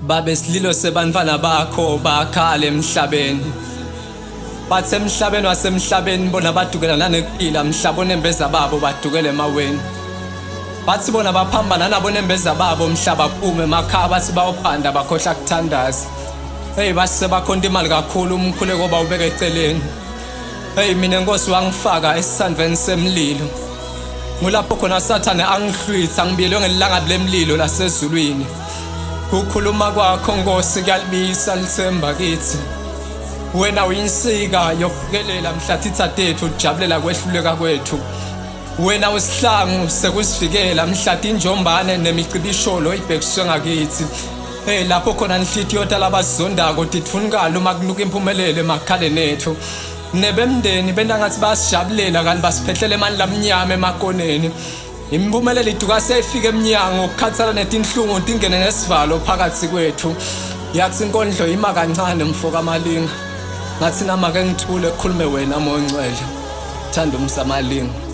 babe sililo sebantwana bakho bakhala emhlabeni. Bathi emhlabeni wasemhlabeni bona badukelana nekuphila, mhlaba onembeza babo badukele emaweni. Bathi bona baphambana nabo nembeza babo, mhlaba phume emakhaya bathi bawuphanda bakhohla kuthandaza. Hey base bakhonta imali kakhulu, umkhuleko bawubeka eceleni. Hey mina Nkosi wangifaka esandveni semlilo, ngulapho khona Sathane angihlwitha ngibiyelwe ngelanga lemlilo lasezulwini. Ukukhuluma kwakho Nkosi kuyalibisa lithemba kithi, wena uyinsika yokukelela mhlathitha tethu ujabulela kwehluleka kwethu. Wena usihlangu sekusivikela mhlathi injombane nemicibisholo ibhekiswe ngakithi. Hey lapho khona inhlithiyo talabazondako titfunikala uma kunuka impumelelo emakhaleni ethu. Nebemndeni benangathi basijabulela kanti basiphehlele imali lamnyama emakoneni. Impumelelo iduka seyifika eminyango, ukukhathala netinhlungu tingene nesivalo phakathi kwethu. Yathi inkondlo ima kancane mfoka Malinga, ngathi nama ke ngithule kukhulume wena Moya Ongcwele, thanda umsamalinga.